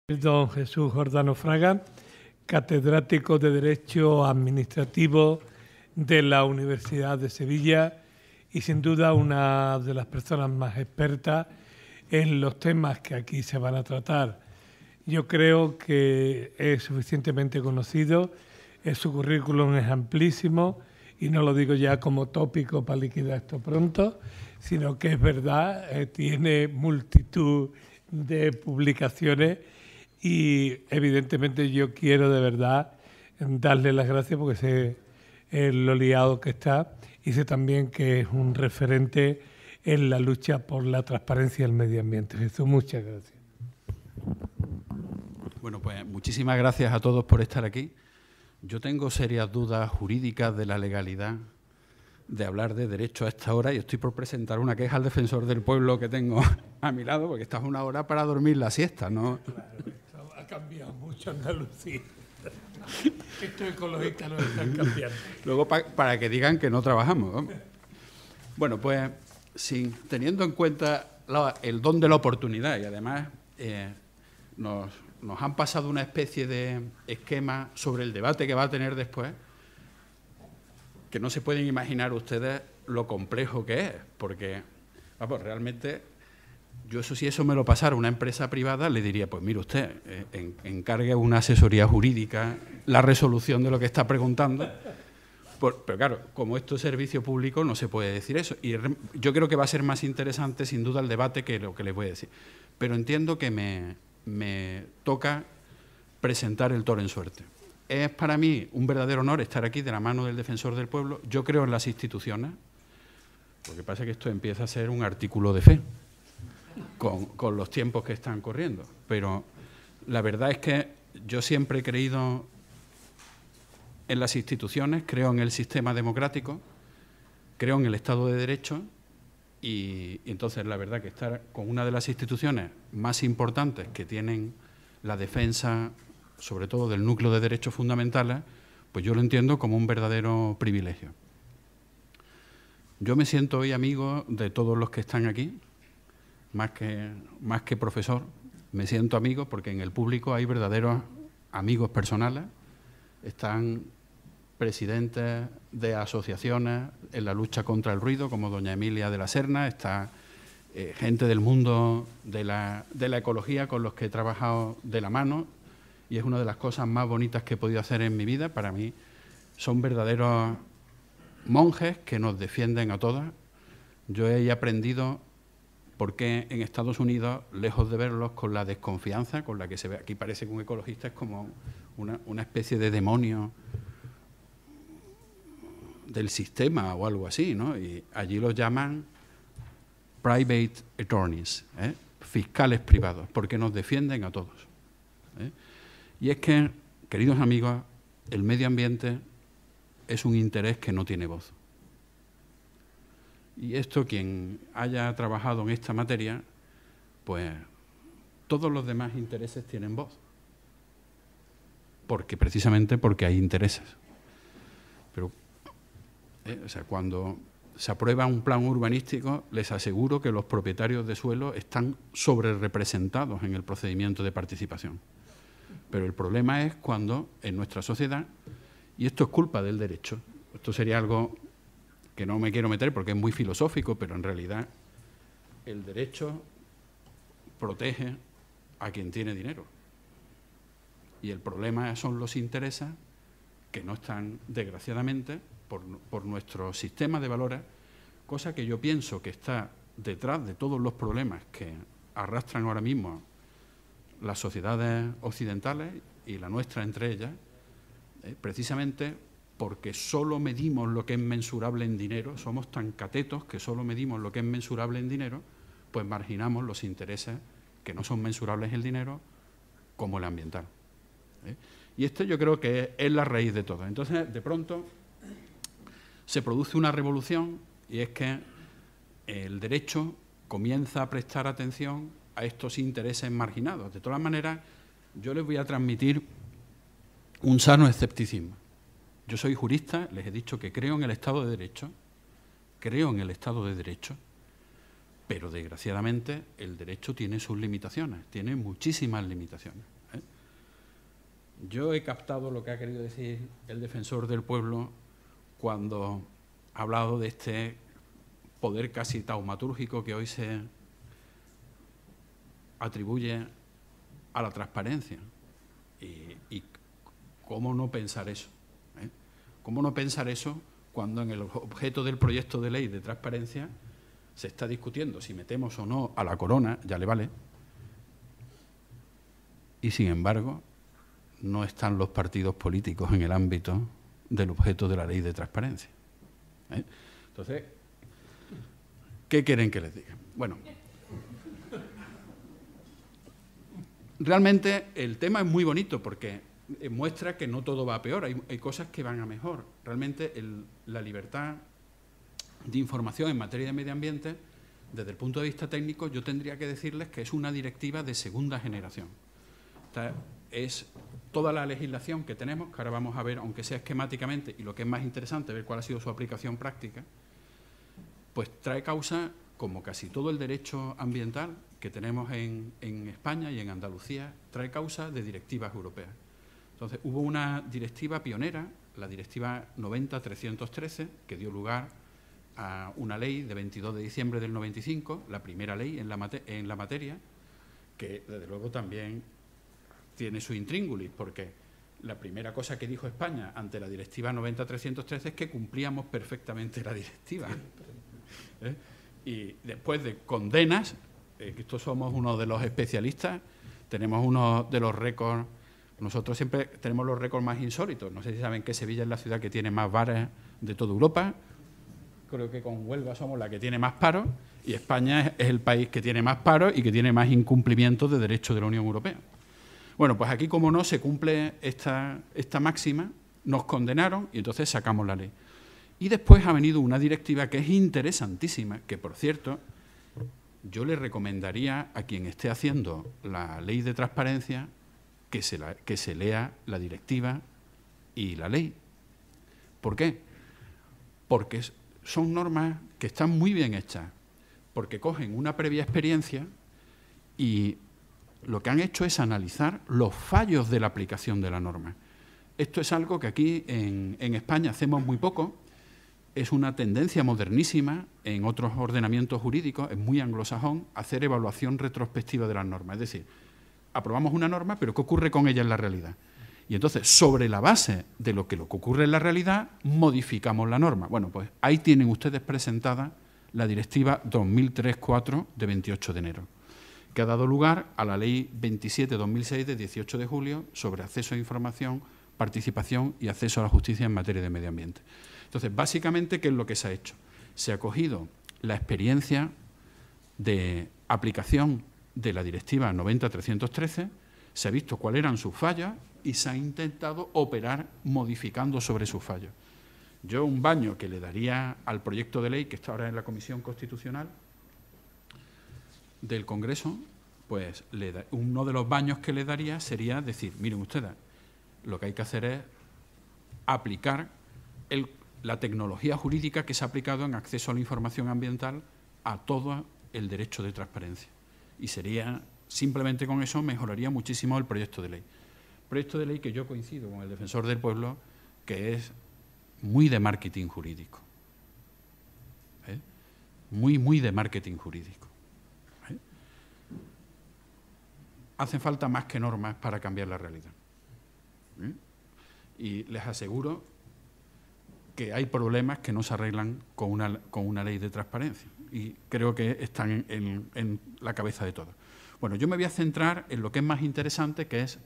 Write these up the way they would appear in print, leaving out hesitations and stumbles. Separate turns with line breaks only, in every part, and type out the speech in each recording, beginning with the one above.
Don Jesús Jordano Fraga, catedrático de Derecho Administrativo de la Universidad de Sevilla y sin duda una de las personas más expertas en los temas que aquí se van a tratar. Yo creo que es suficientemente conocido, su currículum es amplísimo y no lo digo ya como tópico para liquidar esto pronto, sino que es verdad, tiene multitud de publicaciones. Y evidentemente yo quiero de verdad darle las gracias porque sé lo liado que está y sé también que es un referente en la lucha por la transparencia del medio ambiente. Jesús, muchas gracias.
Bueno, pues muchísimas gracias a todos por estar aquí. Yo tengo serias dudas jurídicas de la legalidad de hablar de derecho a esta hora y estoy por presentar una queja al defensor del pueblo que tengo a mi lado porque esta es una hora para dormir la siesta, ¿no?
Claro, ha cambiado mucho Andalucía. Estos ecologistas nos están cambiando.
Luego para que digan que no trabajamos, ¿no? Bueno, pues teniendo en cuenta el don de la oportunidad y además nos han pasado una especie de esquema sobre el debate que va a tener después, que no se pueden imaginar ustedes lo complejo que es, porque realmente yo si eso me lo pasara a una empresa privada, le diría, pues mire usted, encargue una asesoría jurídica, la resolución de lo que está preguntando, pero claro, como esto es servicio público no se puede decir eso, y yo creo que va a ser más interesante sin duda el debate que lo que les voy a decir, pero entiendo que me toca presentar el toro en suerte. Es para mí un verdadero honor estar aquí de la mano del defensor del pueblo. Yo creo en las instituciones, porque pasa que esto empieza a ser un artículo de fe con los tiempos que están corriendo. Pero la verdad es que yo siempre he creído en las instituciones, creo en el sistema democrático, creo en el Estado de Derecho y entonces la verdad que estar con una de las instituciones más importantes que tienen la defensa sobre todo del núcleo de derechos fundamentales, pues yo lo entiendo como un verdadero privilegio. Yo me siento hoy amigo de todos los que están aquí, más que profesor, me siento amigo porque en el público hay verdaderos amigos personales, están presidentes de asociaciones en la lucha contra el ruido, como doña Emilia de la Serna, está gente del mundo de la ecología con los que he trabajado de la mano, y es una de las cosas más bonitas que he podido hacer en mi vida. Para mí son verdaderos monjes que nos defienden a todas. Yo he aprendido por qué en Estados Unidos, lejos de verlos con la desconfianza con la que se ve, aquí parece que un ecologista es como una especie de demonio del sistema o algo así, ¿no? Y allí los llaman private attorneys, fiscales privados, porque nos defienden a todos. Y es que, queridos amigos, el medio ambiente es un interés que no tiene voz. Y esto, quien haya trabajado en esta materia, pues todos los demás intereses tienen voz. Precisamente porque hay intereses. Pero, cuando se aprueba un plan urbanístico, les aseguro que los propietarios de suelo están sobrerepresentados en el procedimiento de participación. Pero el problema es cuando en nuestra sociedad, y esto es culpa del derecho, esto sería algo que no me quiero meter porque es muy filosófico, pero en realidad el derecho protege a quien tiene dinero. Y el problema son los intereses que no están, desgraciadamente, por nuestro sistema de valores, cosa que yo pienso que está detrás de todos los problemas que arrastran ahora mismo las sociedades occidentales y la nuestra entre ellas, precisamente porque solo medimos lo que es mensurable en dinero, somos tan catetos que solo medimos lo que es mensurable en dinero, pues marginamos los intereses que no son mensurables en dinero, como el ambiental. Y esto yo creo que es la raíz de todo. Entonces, de pronto, se produce una revolución y es que el derecho comienza a prestar atención a estos intereses marginados. De todas maneras, yo les voy a transmitir un sano escepticismo. Yo soy jurista, les he dicho que creo en el Estado de Derecho, pero desgraciadamente el derecho tiene sus limitaciones, tiene muchísimas limitaciones. Yo he captado lo que ha querido decir el defensor del pueblo cuando ha hablado de este poder casi taumatúrgico que hoy se atribuye a la transparencia. Y cómo no pensar eso, ¿eh? ¿Cómo no pensar eso cuando en el objeto del proyecto de ley de transparencia se está discutiendo si metemos o no a la corona, ya le vale, y sin embargo no están los partidos políticos en el ámbito del objeto de la ley de transparencia, ¿eh? Entonces, ¿qué quieren que les diga? Bueno, realmente el tema es muy bonito porque muestra que no todo va a peor, hay cosas que van a mejor. Realmente la libertad de información en materia de medio ambiente, desde el punto de vista técnico, yo tendría que decirles que es una directiva de segunda generación. Es toda la legislación que tenemos, que ahora vamos a ver, aunque sea esquemáticamente, y lo que es más interesante, ver cuál ha sido su aplicación práctica, pues trae causa, como casi todo el derecho ambiental que tenemos en España y en Andalucía, trae causa de directivas europeas. Entonces, hubo una directiva pionera, la Directiva 90-313, que dio lugar a una ley de 22 de diciembre del 95, la primera ley en la materia, que desde luego también tiene su intríngulis, porque la primera cosa que dijo España ante la Directiva 90-313 es que cumplíamos perfectamente la directiva. ¿Eh? Y después de condenas, que estos somos uno de los especialistas, tenemos uno de los récords. Nosotros siempre tenemos los récords más insólitos. No sé si saben que Sevilla es la ciudad que tiene más bares de toda Europa. Creo que con Huelva somos la que tiene más paros y España es el país que tiene más paros y que tiene más incumplimientos de derechos de la Unión Europea. Bueno, pues aquí, como no se cumple esta máxima, nos condenaron y entonces sacamos la ley. Y después ha venido una directiva que es interesantísima, que, por cierto, yo le recomendaría a quien esté haciendo la ley de transparencia que se lea la directiva y la ley. ¿Por qué? Porque son normas que están muy bien hechas, porque cogen una previa experiencia y lo que han hecho es analizar los fallos de la aplicación de la norma. Esto es algo que aquí en España hacemos muy poco, es una tendencia modernísima en otros ordenamientos jurídicos, es muy anglosajón, hacer evaluación retrospectiva de las normas. Es decir, aprobamos una norma, pero ¿qué ocurre con ella en la realidad? Y entonces, sobre la base de lo que ocurre en la realidad, modificamos la norma. Bueno, pues ahí tienen ustedes presentada la Directiva 2003-4 de 28 de enero, que ha dado lugar a la Ley 27-2006 de 18 de julio sobre acceso a información, participación y acceso a la justicia en materia de medio ambiente. Entonces, básicamente, ¿qué es lo que se ha hecho? Se ha cogido la experiencia de aplicación de la Directiva 90-313, se ha visto cuáles eran sus fallas y se ha intentado operar modificando sobre sus fallos. Yo un baño que le daría al proyecto de ley que está ahora en la Comisión Constitucional del Congreso, pues uno de los baños que le daría sería decir, miren ustedes, lo que hay que hacer es aplicar la tecnología jurídica que se ha aplicado en acceso a la información ambiental a todo el derecho de transparencia. Y sería, simplemente con eso, mejoraría muchísimo el proyecto de ley. Proyecto de ley que yo coincido con el defensor del pueblo, que es muy de marketing jurídico. Muy de marketing jurídico. Hacen falta más que normas para cambiar la realidad. Y les aseguro que hay problemas que no se arreglan con una ley de transparencia. Y creo que están en la cabeza de todos. Bueno, yo me voy a centrar en lo que es más interesante, que es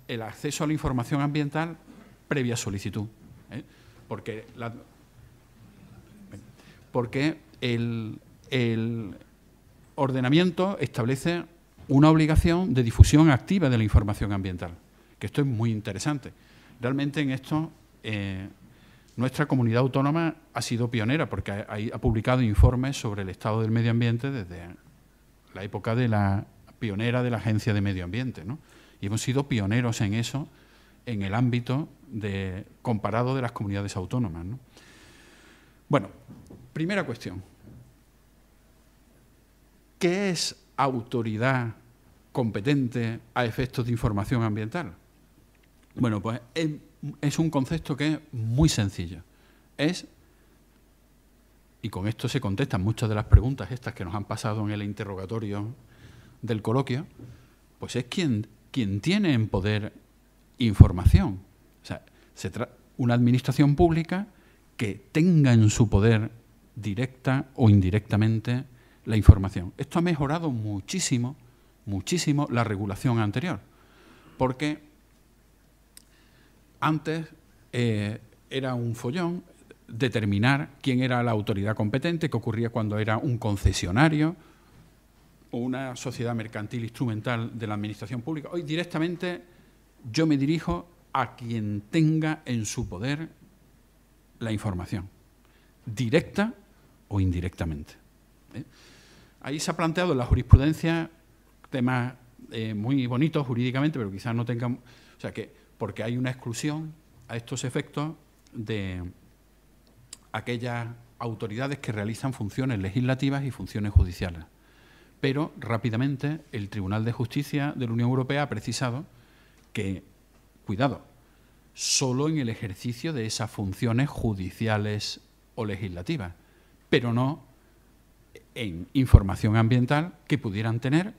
el acceso a la información ambiental previa solicitud. Porque el ordenamiento establece una obligación de difusión activa de la información ambiental, que esto es muy interesante. Realmente en esto nuestra comunidad autónoma ha sido pionera porque ha publicado informes sobre el estado del medio ambiente desde la época de la pionera de la Agencia de Medio Ambiente, ¿no? Y hemos sido pioneros en eso en el ámbito comparado de las comunidades autónomas, ¿no? Bueno, primera cuestión. ¿Qué es autoridad competente a efectos de información ambiental? Bueno, pues es un concepto que es muy sencillo. Y con esto se contestan muchas de las preguntas estas que nos han pasado en el interrogatorio del coloquio, pues es quien tiene en poder información. O sea, una administración pública que tenga en su poder directa o indirectamente la información. Esto ha mejorado muchísimo, muchísimo la regulación anterior, porque antes era un follón determinar quién era la autoridad competente, qué ocurría cuando era un concesionario o una sociedad mercantil instrumental de la administración pública. Hoy directamente yo me dirijo a quien tenga en su poder la información, directa o indirectamente. Ahí se ha planteado en la jurisprudencia temas muy bonitos jurídicamente, pero quizás no tengan... O sea, que porque hay una exclusión a estos efectos de aquellas autoridades que realizan funciones legislativas y funciones judiciales. Pero rápidamente el Tribunal de Justicia de la Unión Europea ha precisado que, cuidado, solo en el ejercicio de esas funciones judiciales o legislativas, pero no en información ambiental que pudieran tener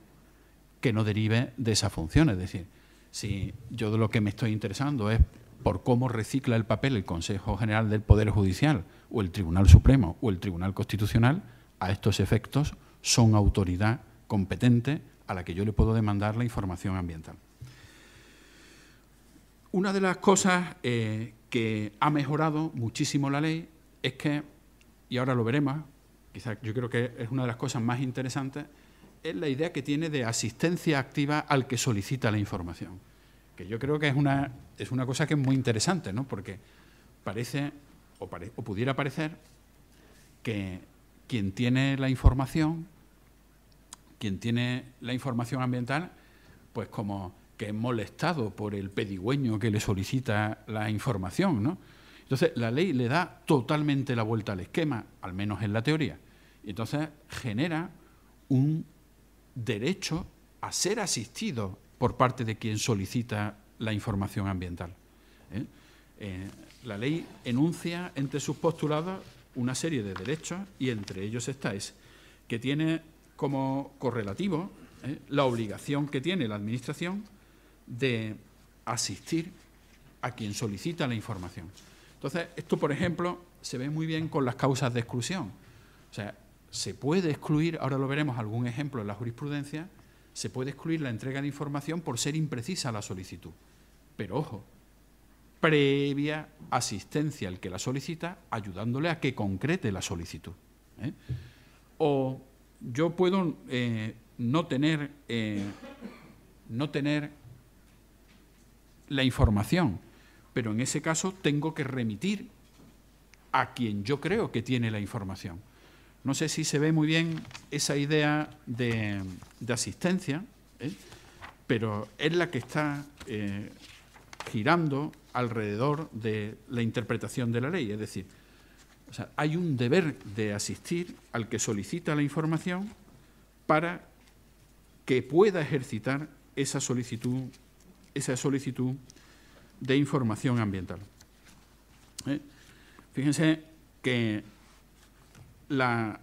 que no derive de esas funciones. Es decir, si yo de lo que me estoy interesando es por cómo recicla el papel el Consejo General del Poder Judicial o el Tribunal Supremo o el Tribunal Constitucional, a estos efectos son autoridad competente a la que yo le puedo demandar la información ambiental. Una de las cosas que ha mejorado muchísimo la ley es que, y ahora lo veremos, quizás yo creo que es una de las cosas más interesantes, es la idea que tiene de asistencia activa al que solicita la información. Que yo creo que es una cosa que es muy interesante, ¿no? Porque parece, o pudiera parecer, que quien tiene la información ambiental, pues como que es molestado por el pedigüeño que le solicita la información, ¿no? Entonces, la ley le da totalmente la vuelta al esquema, al menos en la teoría. Y entonces genera un derecho a ser asistido por parte de quien solicita la información ambiental. La ley enuncia entre sus postulados una serie de derechos y entre ellos que tiene como correlativo la obligación que tiene la Administración de asistir a quien solicita la información. Entonces, esto, por ejemplo, se ve muy bien con las causas de exclusión. O sea, se puede excluir, ahora lo veremos algún ejemplo en la jurisprudencia, se puede excluir la entrega de información por ser imprecisa la solicitud. Pero, ojo, previa asistencia al que la solicita, ayudándole a que concrete la solicitud. O yo puedo no tener la información, pero en ese caso tengo que remitir a quien yo creo que tiene la información. No sé si se ve muy bien esa idea de asistencia, pero es la que está girando alrededor de la interpretación de la ley. Es decir, o sea, hay un deber de asistir al que solicita la información para que pueda ejercitar esa solicitud de información ambiental. Fíjense que la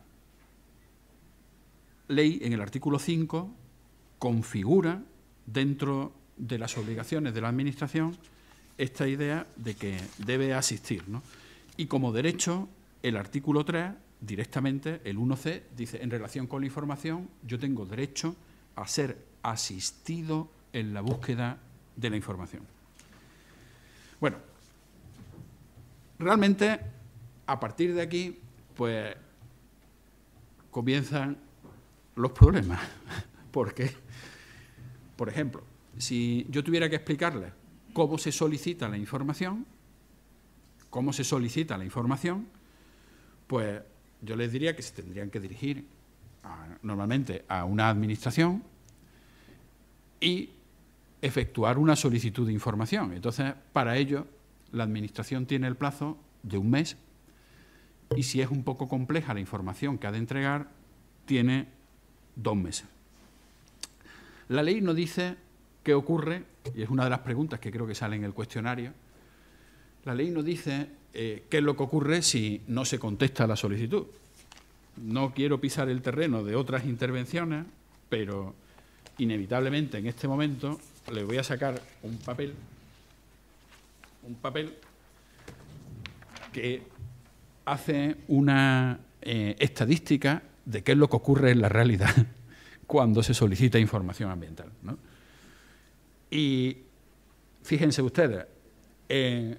ley, en el artículo 5, configura dentro de las obligaciones de la Administración esta idea de que debe asistir, ¿no? Y como derecho, el artículo 3, directamente, el 1c, dice, en relación con la información, yo tengo derecho a ser asistido en la búsqueda de la información. Bueno, realmente, a partir de aquí, pues, comienzan los problemas. Porque, por ejemplo, si yo tuviera que explicarles cómo se solicita la información, pues yo les diría que se tendrían que dirigir normalmente a una administración y efectuar una solicitud de información. Entonces, para ello, la administración tiene el plazo de 1 mes y si es un poco compleja la información que ha de entregar, tiene 2 meses. La ley no dice ¿qué ocurre? Y es una de las preguntas que creo que sale en el cuestionario. La ley nos dice qué es lo que ocurre si no se contesta a la solicitud. No quiero pisar el terreno de otras intervenciones, pero inevitablemente en este momento le voy a sacar un papel que hace una estadística de qué es lo que ocurre en la realidad cuando se solicita información ambiental, ¿no? Y fíjense ustedes, en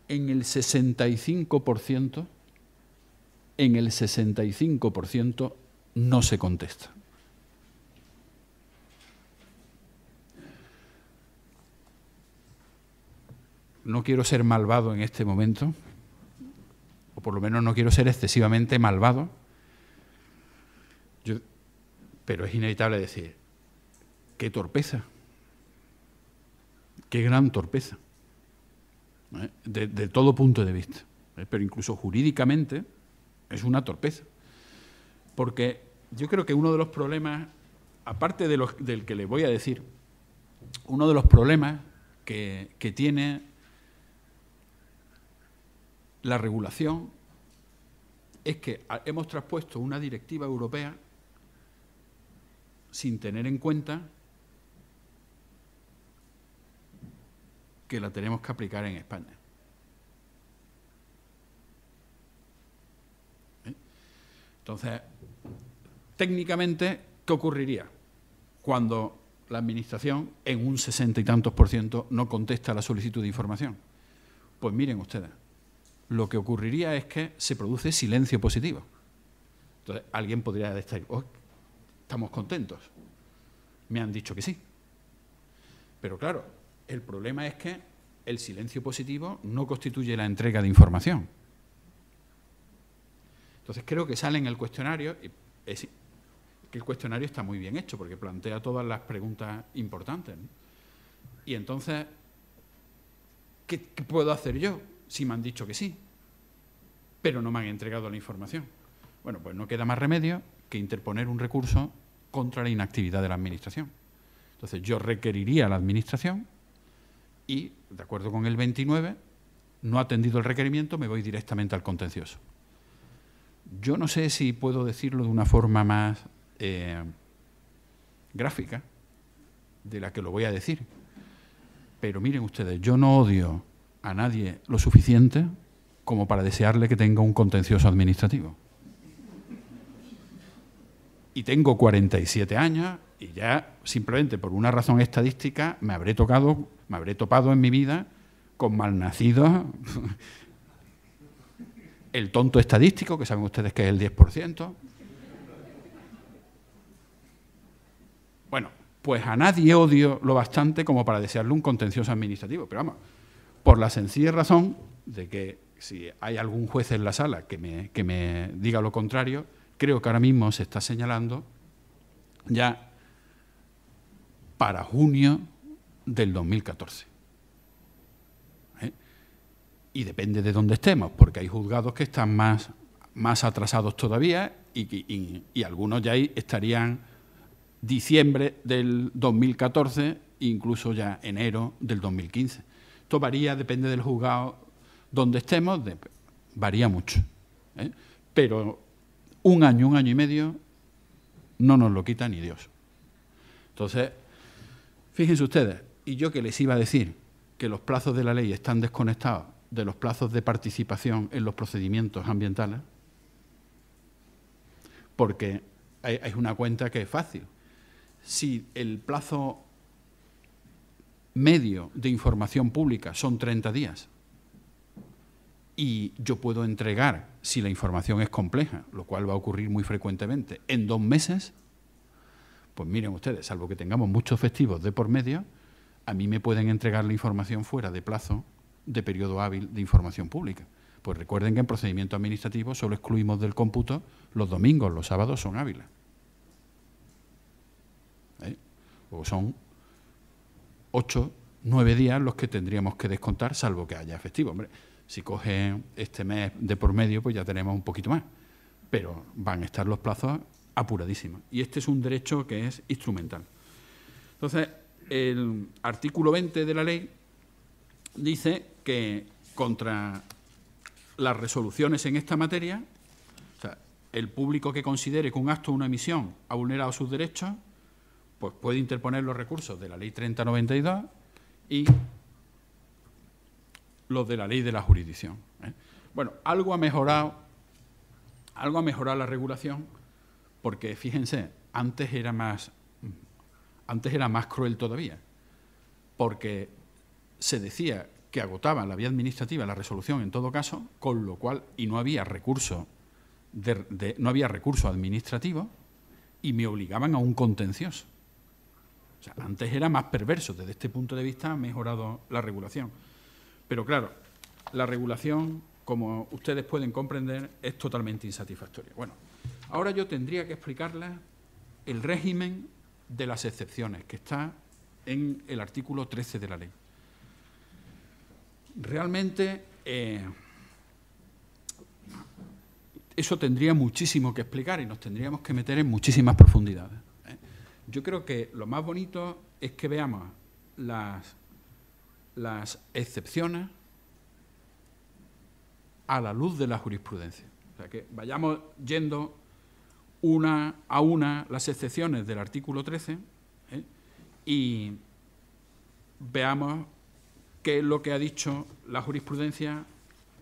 el 65% no se contesta. No quiero ser malvado en este momento, o por lo menos no quiero ser excesivamente malvado, pero es inevitable decir, qué torpeza, qué gran torpeza, de todo punto de vista, pero incluso jurídicamente es una torpeza, porque yo creo que uno de los problemas, aparte del que le voy a decir, uno de los problemas que tiene la regulación es que hemos traspuesto una directiva europea sin tener en cuenta que la tenemos que aplicar en España. Entonces, técnicamente, ¿qué ocurriría cuando la Administración en un 60 y tantos % no contesta la solicitud de información? Pues miren ustedes, lo que ocurriría es que se produce silencio positivo. Entonces, alguien podría decir, oh, estamos contentos, me han dicho que sí. Pero claro, el problema es que el silencio positivo no constituye la entrega de información. Entonces, creo que sale en el cuestionario, que el cuestionario está muy bien hecho porque plantea todas las preguntas importantes, ¿no? Y entonces, ¿qué puedo hacer yo si me han dicho que sí, pero no me han entregado la información? Bueno, pues no queda más remedio que interponer un recurso contra la inactividad de la Administración. Entonces, yo requeriría a la Administración y, de acuerdo con el 29, no ha atendido el requerimiento, me voy directamente al contencioso. Yo no sé si puedo decirlo de una forma más gráfica de la que lo voy a decir, pero miren ustedes, yo no odio a nadie lo suficiente como para desearle que tenga un contencioso administrativo. Y tengo 47 años y ya simplemente por una razón estadística me habré topado en mi vida con malnacidos. El tonto estadístico, que saben ustedes que es el 10%. Bueno, pues a nadie odio lo bastante como para desearle un contencioso administrativo. Pero vamos, por la sencilla razón de que si hay algún juez en la sala que me diga lo contrario, creo que ahora mismo se está señalando ya para junio del 2014. Y depende de dónde estemos, porque hay juzgados que están más atrasados todavía y algunos ya ahí estarían diciembre del 2014, incluso ya enero del 2015. Esto varía, depende del juzgado donde estemos, varía mucho, ¿eh? Pero un año y medio no nos lo quita ni Dios. Entonces, fíjense ustedes, y yo que les iba a decir que los plazos de la ley están desconectados de los plazos de participación en los procedimientos ambientales, porque hay una cuenta que es fácil. Si el plazo medio de información pública son 30 días y yo puedo entregar, si la información es compleja, lo cual va a ocurrir muy frecuentemente, en 2 meses, pues miren ustedes, salvo que tengamos muchos festivos de por medio, a mí me pueden entregar la información fuera de plazo de periodo hábil de información pública. Pues recuerden que en procedimiento administrativo solo excluimos del cómputo los domingos, los sábados son hábiles. O son 8, 9 días los que tendríamos que descontar, salvo que haya festivo. Hombre, si coge este mes de por medio, pues ya tenemos un poquito más. pero van a estar los plazos apuradísimos. Y este es un derecho que es instrumental. Entonces, el artículo 20 de la ley dice que contra las resoluciones en esta materia, o sea, el público que considere que un acto o una emisión ha vulnerado sus derechos, pues puede interponer los recursos de la Ley 3092 y los de la Ley de la Jurisdicción. Bueno, algo ha mejorado la regulación, porque fíjense, antes era más cruel todavía, porque se decía que agotaba la vía administrativa la resolución en todo caso, con lo cual, y no había recurso administrativo, y me obligaban a un contencioso. O sea, antes era más perverso. Desde este punto de vista ha mejorado la regulación. Pero claro, la regulación, como ustedes pueden comprender, es totalmente insatisfactoria. Bueno, ahora yo tendría que explicarles el régimen de las excepciones, que está en el artículo 13 de la ley. Realmente eso tendría muchísimo que explicar y nos tendríamos que meter en muchísimas profundidades. Yo creo que lo más bonito es que veamos las excepciones a la luz de la jurisprudencia. O sea, que vayamos yendo una a una las excepciones del artículo 13 y veamos qué es lo que ha dicho la jurisprudencia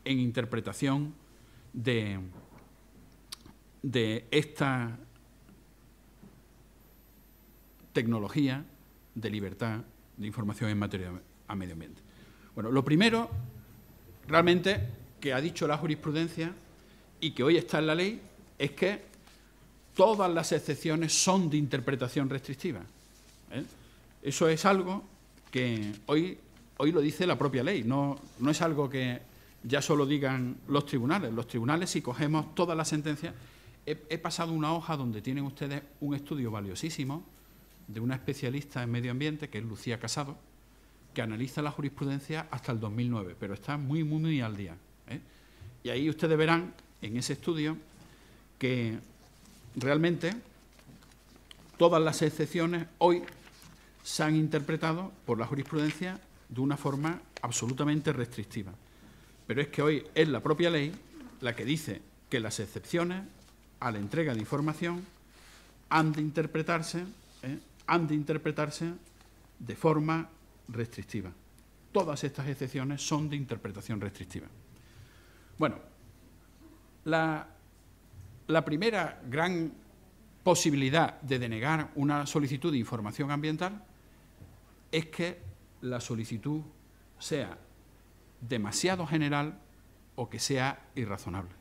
en interpretación de esta tecnología de libertad de información en materia de medio ambiente. Bueno, lo primero, realmente, que ha dicho la jurisprudencia y que hoy está en la ley, es que todas las excepciones son de interpretación restrictiva. Eso es algo que hoy lo dice la propia ley, no es algo que ya solo digan los tribunales. Los tribunales, si cogemos todas las sentencias, he pasado una hoja donde tienen ustedes un estudio valiosísimo de una especialista en medio ambiente, que es Lucía Casado, que analiza la jurisprudencia hasta el 2009, pero está muy, muy, muy al día. Y ahí ustedes verán, en ese estudio, que realmente todas las excepciones hoy se han interpretado por la jurisprudencia de una forma absolutamente restrictiva. Pero es que hoy es la propia ley la que dice que las excepciones a la entrega de información han de interpretarse de forma restrictiva. Todas estas excepciones son de interpretación restrictiva. Bueno, la primera gran posibilidad de denegar una solicitud de información ambiental es que la solicitud sea demasiado general o que sea irrazonable.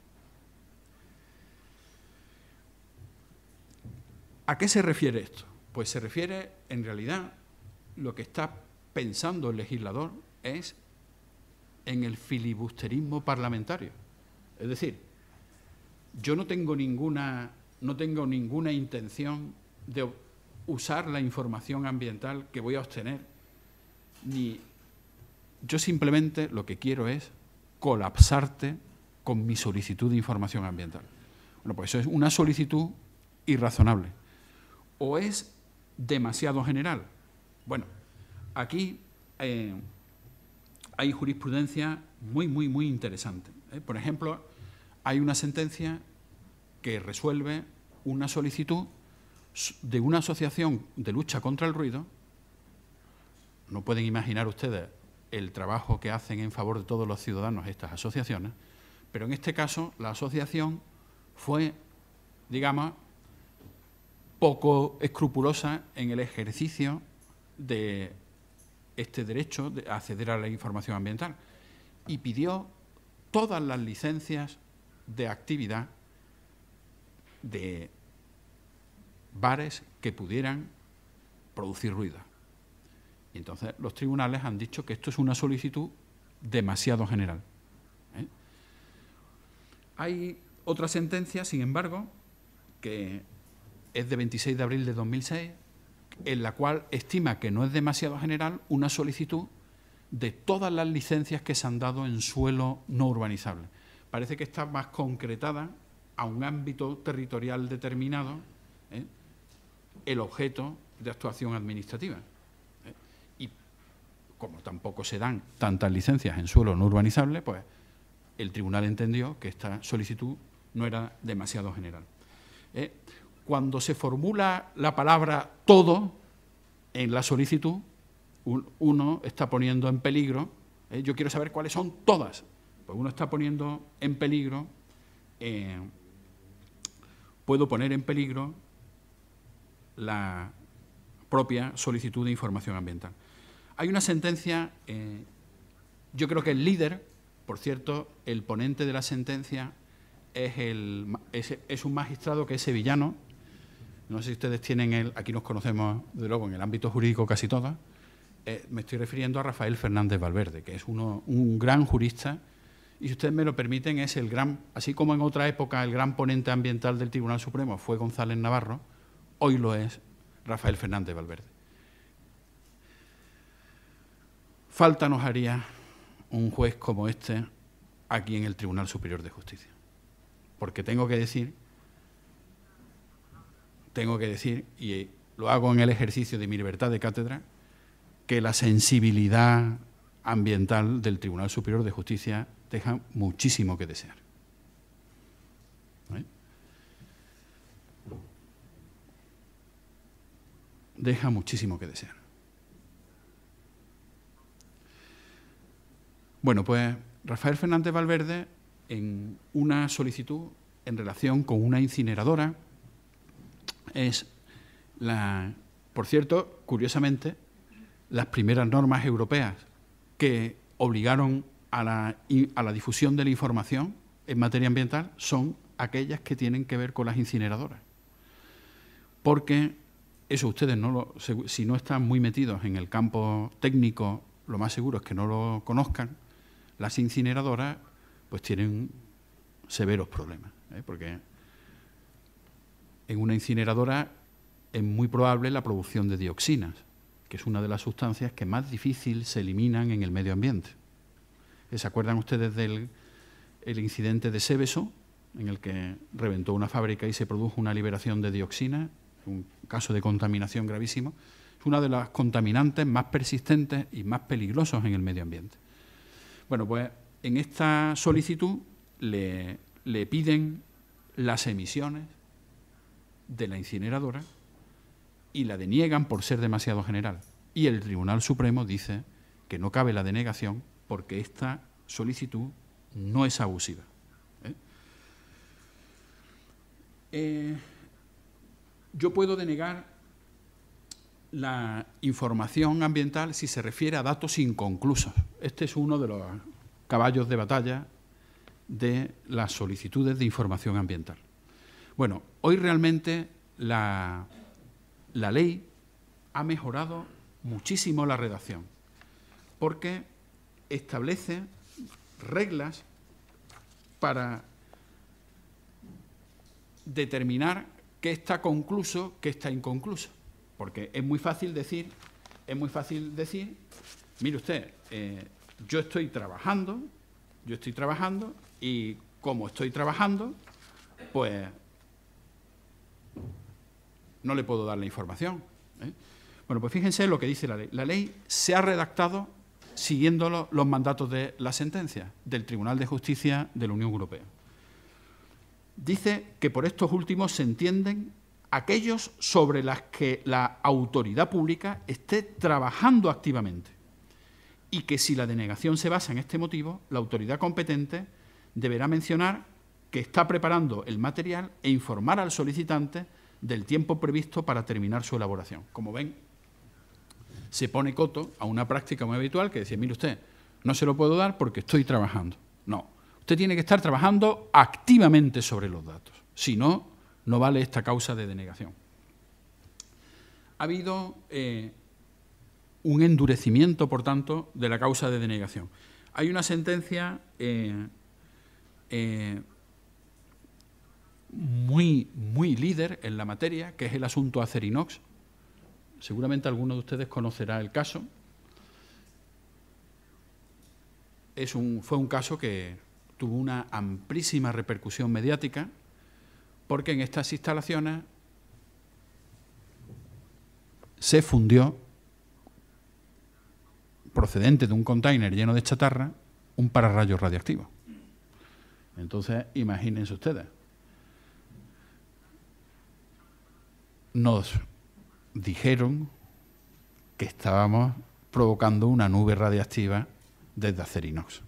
¿A qué se refiere esto? Pues se refiere, en realidad, lo que está pensando el legislador es en el filibusterismo parlamentario. Es decir, yo no tengo ninguna intención de usar la información ambiental que voy a obtener, ni yo simplemente lo que quiero es colapsarte con mi solicitud de información ambiental. Bueno, pues eso es una solicitud irrazonable. ¿O es demasiado general? Bueno, aquí hay jurisprudencia muy, muy, muy interesante. Por ejemplo, hay una sentencia que resuelve una solicitud de una asociación de lucha contra el ruido. No pueden imaginar ustedes el trabajo que hacen en favor de todos los ciudadanos estas asociaciones, pero en este caso la asociación fue, digamos, poco escrupulosa en el ejercicio de este derecho de acceder a la información ambiental y pidió todas las licencias de actividad de bares que pudieran producir ruido. Y entonces los tribunales han dicho que esto es una solicitud demasiado general. Hay otra sentencia, sin embargo, que es de 26 de abril de 2006, en la cual estima que no es demasiado general una solicitud de todas las licencias que se han dado en suelo no urbanizable. Parece que está más concretada a un ámbito territorial determinado el objeto de actuación administrativa. Y como tampoco se dan tantas licencias en suelo no urbanizable, pues el tribunal entendió que esta solicitud no era demasiado general. Cuando se formula la palabra todo en la solicitud, uno está poniendo en peligro, yo quiero saber cuáles son todas, pues uno está poniendo en peligro, puedo poner en peligro la propia solicitud de información ambiental. Hay una sentencia, yo creo que el líder, por cierto, el ponente de la sentencia es un magistrado que es sevillano. No sé si ustedes tienen aquí nos conocemos, de luego, en el ámbito jurídico casi todas. Me estoy refiriendo a Rafael Fernández Valverde, que es un gran jurista, y si ustedes me lo permiten, es el gran, así como en otra época el gran ponente ambiental del Tribunal Supremo fue González Navarro, hoy lo es Rafael Fernández Valverde. Falta nos haría un juez como este aquí en el Tribunal Superior de Justicia. Porque tengo que decir, y lo hago en el ejercicio de mi libertad de cátedra, que la sensibilidad ambiental del Tribunal Superior de Justicia deja muchísimo que desear. Deja muchísimo que desear. Bueno, pues Rafael Fernández Valverde, en una solicitud en relación con una incineradora, por cierto, curiosamente, las primeras normas europeas que obligaron a la difusión de la información en materia ambiental son aquellas que tienen que ver con las incineradoras. Porque eso ustedes si no están muy metidos en el campo técnico, lo más seguro es que no lo conozcan. Las incineradoras pues tienen severos problemas, porque en una incineradora es muy probable la producción de dioxinas, que es una de las sustancias que más difícil se eliminan en el medio ambiente. ¿Se acuerdan ustedes del incidente de Seveso, en el que reventó una fábrica y se produjo una liberación de dioxinas, un caso de contaminación gravísimo? Es una de las contaminantes más persistentes y más peligrosos en el medio ambiente. Bueno, pues en esta solicitud le piden las emisiones de la incineradora y la deniegan por ser demasiado general. Y el Tribunal Supremo dice que no cabe la denegación porque esta solicitud no es abusiva. Yo puedo denegar la información ambiental si se refiere a datos inconclusos. Este es uno de los caballos de batalla de las solicitudes de información ambiental. Bueno, hoy realmente la ley ha mejorado muchísimo la redacción, porque establece reglas para determinar qué está concluso, qué está inconcluso. Porque es muy fácil decir, mire usted, yo estoy trabajando y como estoy trabajando, pues no le puedo dar la información. Bueno, pues fíjense lo que dice la ley. La ley se ha redactado siguiendo los mandatos de la sentencia del Tribunal de Justicia de la Unión Europea. Dice que por estos últimos se entienden aquellos sobre las que la autoridad pública esté trabajando activamente y que si la denegación se basa en este motivo, la autoridad competente deberá mencionar que está preparando el material e informar al solicitante del tiempo previsto para terminar su elaboración. Como ven, se pone coto a una práctica muy habitual que decía, mire usted, no se lo puedo dar porque estoy trabajando. No, usted tiene que estar trabajando activamente sobre los datos, si no, no vale esta causa de denegación. Ha habido un endurecimiento, por tanto, de la causa de denegación. Hay una sentencia muy líder en la materia, que es el asunto Acerinox. Seguramente alguno de ustedes conocerá el caso. Fue un caso que tuvo una amplísima repercusión mediática porque en estas instalaciones se fundió, procedente de un container lleno de chatarra, un pararrayos radiactivo. Entonces, imagínense ustedes. Nos dijeron que estábamos provocando una nube radiactiva desde Acerinox.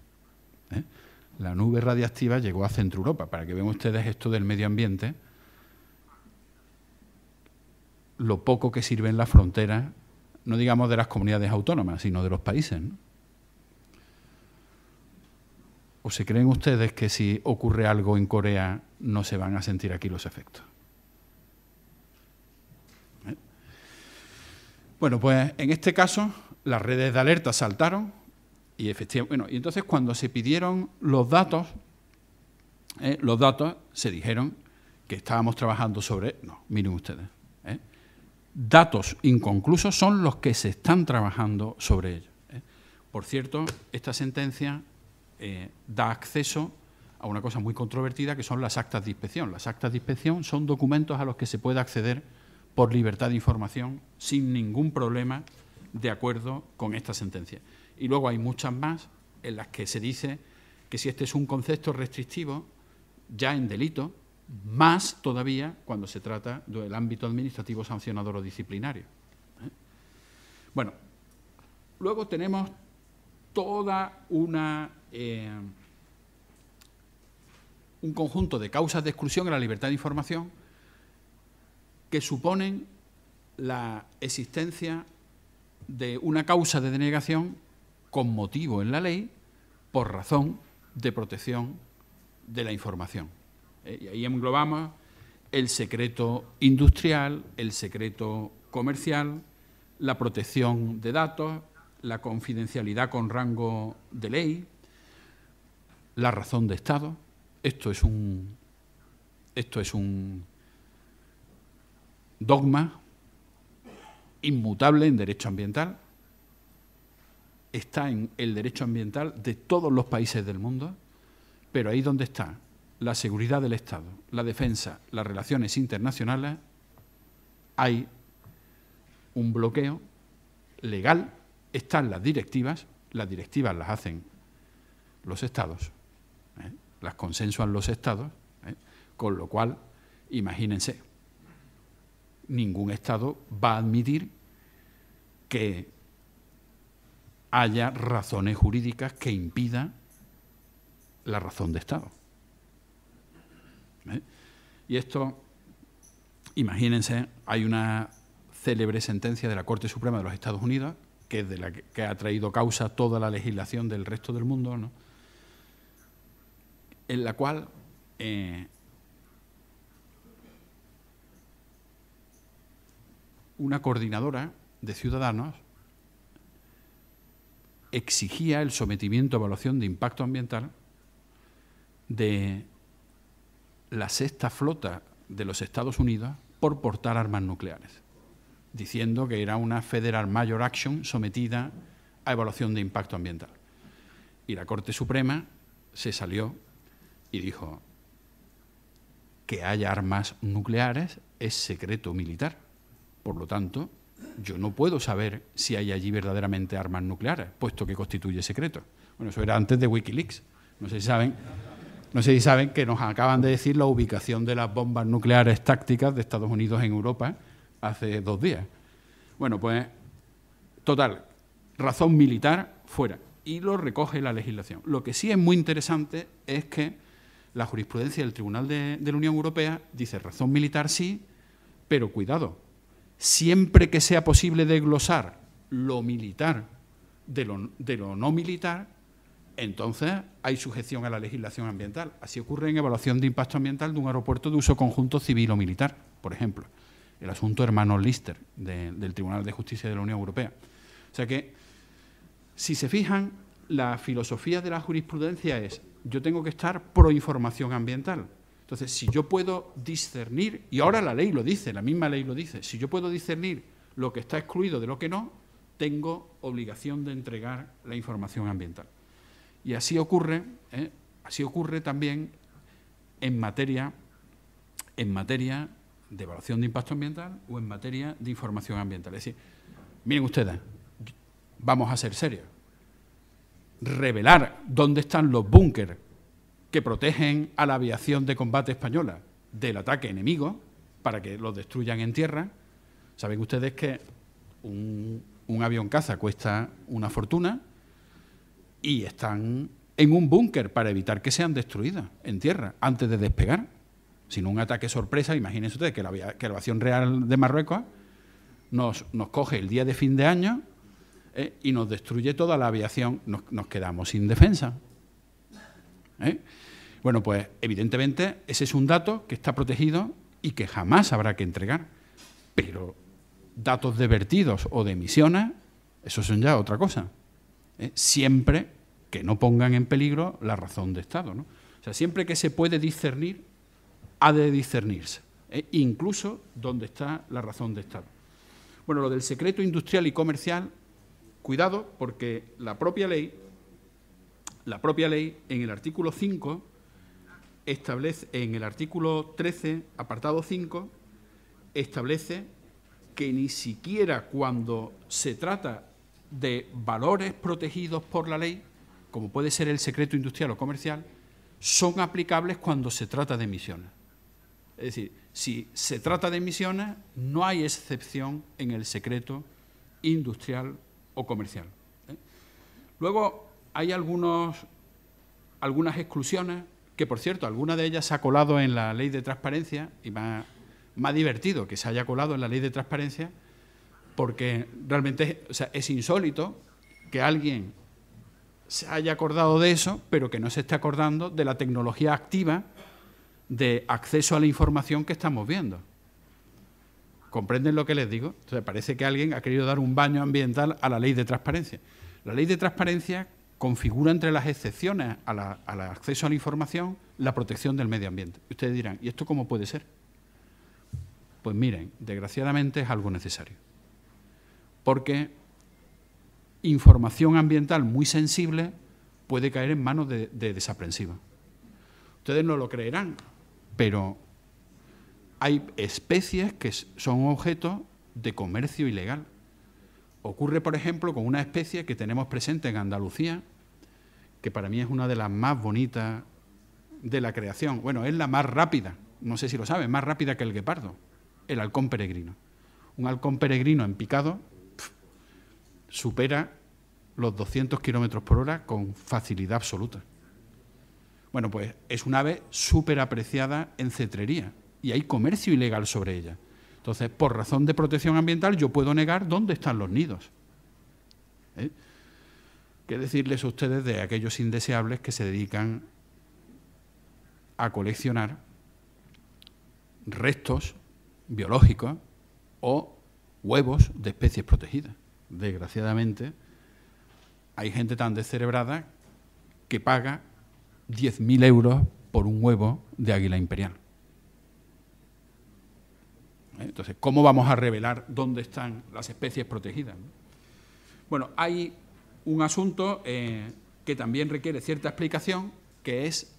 La nube radiactiva llegó a Centro Europa. Para que vean ustedes esto del medio ambiente, lo poco que sirve en la frontera, no digamos de las comunidades autónomas, sino de los países, ¿no? ¿O se creen ustedes que si ocurre algo en Corea no se van a sentir aquí los efectos? Bueno, pues en este caso las redes de alerta saltaron y efectivamente, bueno, y entonces cuando se pidieron los datos se dijeron que estábamos trabajando sobre, no, miren ustedes, datos inconclusos son los que se están trabajando sobre ellos. Por cierto, esta sentencia da acceso a una cosa muy controvertida que son las actas de inspección. Las actas de inspección son documentos a los que se puede acceder por libertad de información sin ningún problema de acuerdo con esta sentencia. Y luego hay muchas más en las que se dice que si este es un concepto restrictivo, ya en delito, más todavía cuando se trata del ámbito administrativo sancionador o disciplinario. Bueno, luego tenemos toda un conjunto de causas de exclusión a la libertad de información que suponen la existencia de una causa de denegación con motivo en la ley por razón de protección de la información. Y ahí englobamos el secreto industrial, el secreto comercial, la protección de datos, la confidencialidad con rango de ley, la razón de Estado. Esto es un dogma inmutable en derecho ambiental. Está en el derecho ambiental de todos los países del mundo, pero ahí donde está la seguridad del Estado, la defensa, las relaciones internacionales, hay un bloqueo legal. Están las directivas las hacen los Estados, las consensuan los Estados, con lo cual, imagínense, ningún Estado va a admitir que haya razones jurídicas que impidan la razón de Estado. Y esto, imagínense, hay una célebre sentencia de la Corte Suprema de los Estados Unidos, que es de la que ha traído causa toda la legislación del resto del mundo, ¿no?, en la cual una coordinadora de ciudadanos exigía el sometimiento a evaluación de impacto ambiental de la sexta flota de los Estados Unidos por portar armas nucleares, diciendo que era una Federal Major Action sometida a evaluación de impacto ambiental. Y la Corte Suprema se salió y dijo que haya armas nucleares es secreto militar. Por lo tanto, yo no puedo saber si hay allí verdaderamente armas nucleares, puesto que constituye secreto. Bueno, eso era antes de Wikileaks. No sé si saben que nos acaban de decir la ubicación de las bombas nucleares tácticas de Estados Unidos en Europa hace 2 días. Bueno, pues, total, razón militar fuera. Y lo recoge la legislación. Lo que sí es muy interesante es que la jurisprudencia del Tribunal de la Unión Europea dice razón militar sí, pero cuidado, siempre que sea posible desglosar lo militar de lo no militar, entonces hay sujeción a la legislación ambiental. Así ocurre en evaluación de impacto ambiental de un aeropuerto de uso conjunto civil o militar, por ejemplo. El asunto hermano Lister del Tribunal de Justicia de la Unión Europea. O sea que, si se fijan, la filosofía de la jurisprudencia es: yo tengo que estar pro información ambiental. Entonces, si yo puedo discernir, y ahora la ley lo dice, la misma ley lo dice, si yo puedo discernir lo que está excluido de lo que no, tengo obligación de entregar la información ambiental. Y así ocurre también en materia en materia de evaluación de impacto ambiental o en materia de información ambiental. Es decir, miren ustedes, vamos a ser serios. Revelar dónde están los búnkers que protegen a la aviación de combate española del ataque enemigo para que los destruyan en tierra. Saben ustedes que un avión caza cuesta una fortuna y están en un búnker para evitar que sean destruidas en tierra antes de despegar. Sin un ataque sorpresa, imagínense ustedes que la aviación real de Marruecos nos coge el día de fin de año y nos destruye toda la aviación, nos quedamos sin defensa. Bueno, pues evidentemente ese es un dato que está protegido y que jamás habrá que entregar. Pero datos de vertidos o de emisiones, eso son ya otra cosa. Siempre que no pongan en peligro la razón de Estado, ¿no? O sea, siempre que se puede discernir, ha de discernirse, incluso donde está la razón de Estado. Bueno, lo del secreto industrial y comercial, cuidado, porque la propia ley en el artículo 5 establece, en el artículo 13, apartado 5, establece que ni siquiera cuando se trata de valores protegidos por la ley, como puede ser el secreto industrial o comercial, son aplicables cuando se trata de emisiones. Es decir, si se trata de emisiones, no hay excepción en el secreto industrial o comercial. Luego, hay algunas exclusiones, que por cierto, alguna de ellas se ha colado en la ley de transparencia, y me ha divertido que se haya colado en la ley de transparencia, porque realmente, o sea, es insólito que alguien se haya acordado de eso, pero que no se esté acordando de la tecnología activa de acceso a la información que estamos viendo. ¿Comprenden lo que les digo? Entonces, parece que alguien ha querido dar un baño ambiental a la ley de transparencia. La ley de transparencia configura entre las excepciones al acceso a la información la protección del medio ambiente. Y ustedes dirán, ¿y esto cómo puede ser? Pues miren, desgraciadamente es algo necesario. Porque información ambiental muy sensible puede caer en manos de desaprensivos. Ustedes no lo creerán, pero hay especies que son objeto de comercio ilegal. Ocurre, por ejemplo, con una especie que tenemos presente en Andalucía, que para mí es una de las más bonitas de la creación. Bueno, es la más rápida, no sé si lo saben, más rápida que el guepardo, el halcón peregrino. Un halcón peregrino en picado supera los 200 kilómetros por hora con facilidad absoluta. Bueno, pues es un ave súper apreciada en cetrería y hay comercio ilegal sobre ella. Entonces, por razón de protección ambiental, yo puedo negar dónde están los nidos. ¿Qué decirles a ustedes de aquellos indeseables que se dedican a coleccionar restos biológicos o huevos de especies protegidas? Desgraciadamente, hay gente tan descerebrada que paga 10.000 euros por un huevo de águila imperial. Entonces, ¿cómo vamos a revelar dónde están las especies protegidas? Bueno, hay un asunto que también requiere cierta explicación, que es,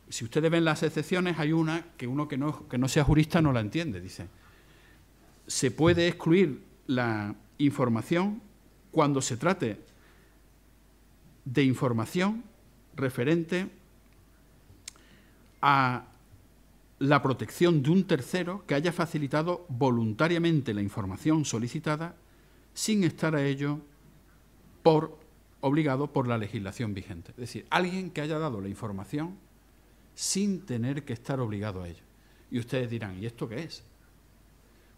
si ustedes ven las excepciones, hay una que uno que no sea jurista no la entiende. Dice, se puede excluir la información cuando se trate de información referente a la protección de un tercero que haya facilitado voluntariamente la información solicitada sin estar a ello obligado por la legislación vigente. Es decir, alguien que haya dado la información sin tener que estar obligado a ello. Y ustedes dirán, ¿y esto qué es?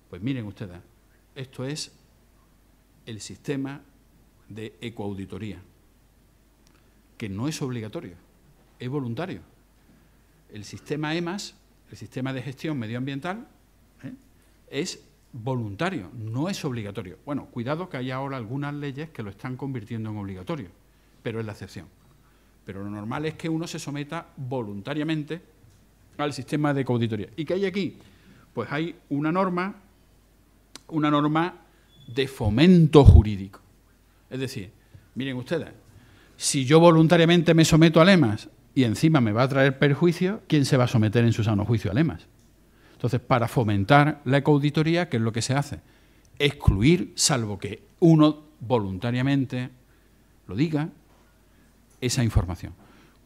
Pues miren ustedes, esto es el sistema de ecoauditoría, que no es obligatorio, es voluntario. El sistema EMAS, el sistema de gestión medioambiental, es voluntario, no es obligatorio. Bueno, cuidado que hay ahora algunas leyes que lo están convirtiendo en obligatorio, pero es la excepción. Pero lo normal es que uno se someta voluntariamente al sistema de ecoauditoría. ¿Y qué hay aquí? Pues hay una norma de fomento jurídico. Es decir, miren ustedes, si yo voluntariamente me someto al EMAS y encima me va a traer perjuicio, ¿quién se va a someter en su sano juicio al EMAS? Entonces, para fomentar la ecoauditoría, ¿qué es lo que se hace? Excluir, salvo que uno voluntariamente lo diga, esa información.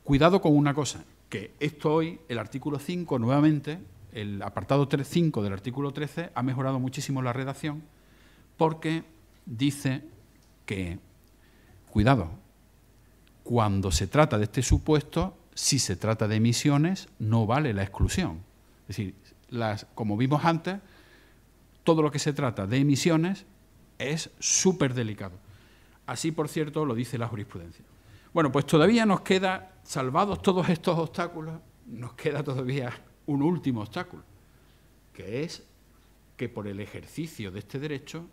Cuidado con una cosa, que esto hoy, el artículo 5, nuevamente, el apartado 3.5 del artículo 13, ha mejorado muchísimo la redacción porque dice que, cuidado, cuando se trata de este supuesto, si se trata de emisiones, no vale la exclusión. Es decir, como vimos antes, todo lo que se trata de emisiones es súper delicado. Así, por cierto, lo dice la jurisprudencia. Bueno, pues todavía nos queda, salvados todos estos obstáculos, nos queda todavía un último obstáculo, que es que por el ejercicio de este derecho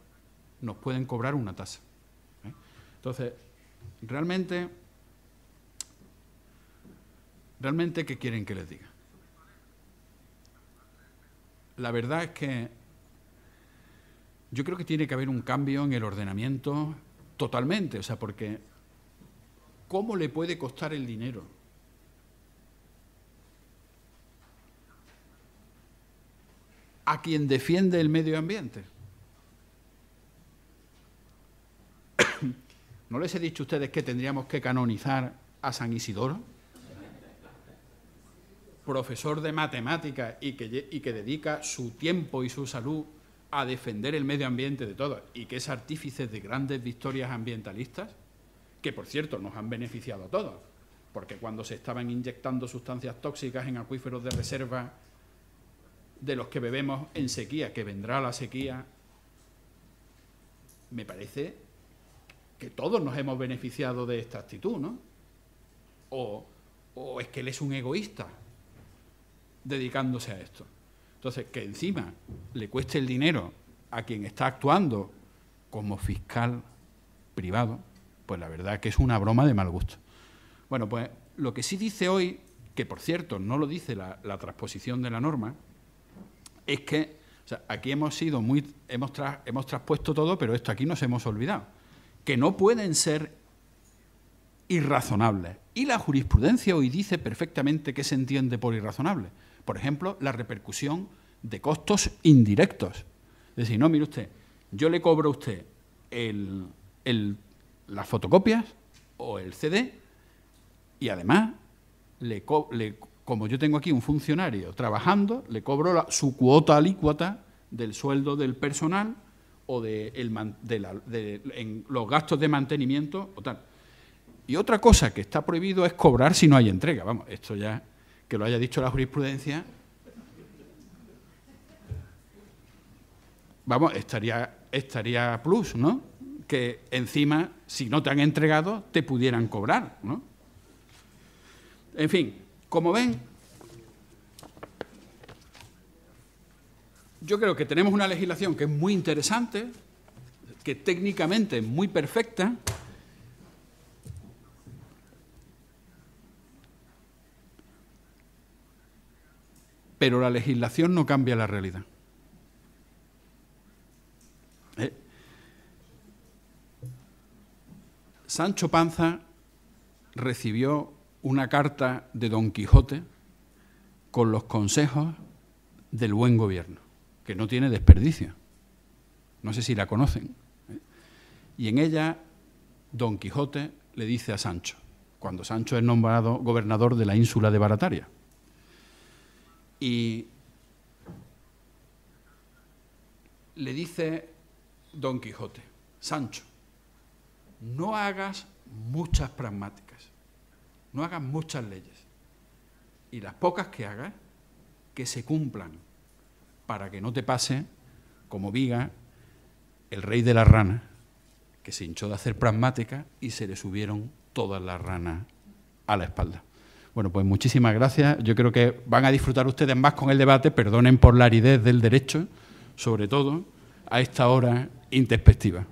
nos pueden cobrar una tasa. Entonces, realmente, ¿qué quieren que les diga? La verdad es que yo creo que tiene que haber un cambio en el ordenamiento totalmente, o sea, porque ¿cómo le puede costar el dinero a quien defiende el medio ambiente? ¿No les he dicho a ustedes que tendríamos que canonizar a San Isidoro? Profesor de matemáticas y que dedica su tiempo y su salud a defender el medio ambiente de todos y que es artífice de grandes victorias ambientalistas, que por cierto nos han beneficiado a todos, porque cuando se estaban inyectando sustancias tóxicas en acuíferos de reserva de los que bebemos en sequía, que vendrá la sequía, me parece que todos nos hemos beneficiado de esta actitud, ¿no? O es que él es un egoísta dedicándose a esto. Entonces, que encima le cueste el dinero a quien está actuando como fiscal privado, pues la verdad que es una broma de mal gusto. Bueno, pues lo que sí dice hoy, que por cierto no lo dice la transposición de la norma, es que, o sea, aquí hemos traspuesto todo, pero esto aquí nos hemos olvidado, que no pueden ser irrazonables. Y la jurisprudencia hoy dice perfectamente qué se entiende por irrazonable. Por ejemplo, la repercusión de costos indirectos. Es decir, no, mire usted, yo le cobro a usted las fotocopias o el CD y además, como yo tengo aquí un funcionario trabajando, le cobro su cuota alícuota del sueldo del personal o en los gastos de mantenimiento o tal. Y otra cosa que está prohibido es cobrar si no hay entrega. Vamos, esto ya, que lo haya dicho la jurisprudencia, vamos, estaría plus, ¿no? Que encima, si no te han entregado, te pudieran cobrar, ¿no? En fin, como ven, yo creo que tenemos una legislación que es muy interesante, que técnicamente es muy perfecta, pero la legislación no cambia la realidad. Sancho Panza recibió una carta de Don Quijote con los consejos del buen gobierno, que no tiene desperdicio. No sé si la conocen. Y en ella Don Quijote le dice a Sancho, cuando Sancho es nombrado gobernador de la ínsula de Barataria, y le dice Don Quijote, Sancho, no hagas muchas pragmáticas, no hagas muchas leyes, y las pocas que hagas, que se cumplan, para que no te pase como Viga, el rey de las ranas, que se hinchó de hacer pragmáticas y se le subieron todas las ranas a la espalda. Bueno, pues muchísimas gracias. Yo creo que van a disfrutar ustedes más con el debate. Perdonen por la aridez del derecho, sobre todo a esta hora introspectiva.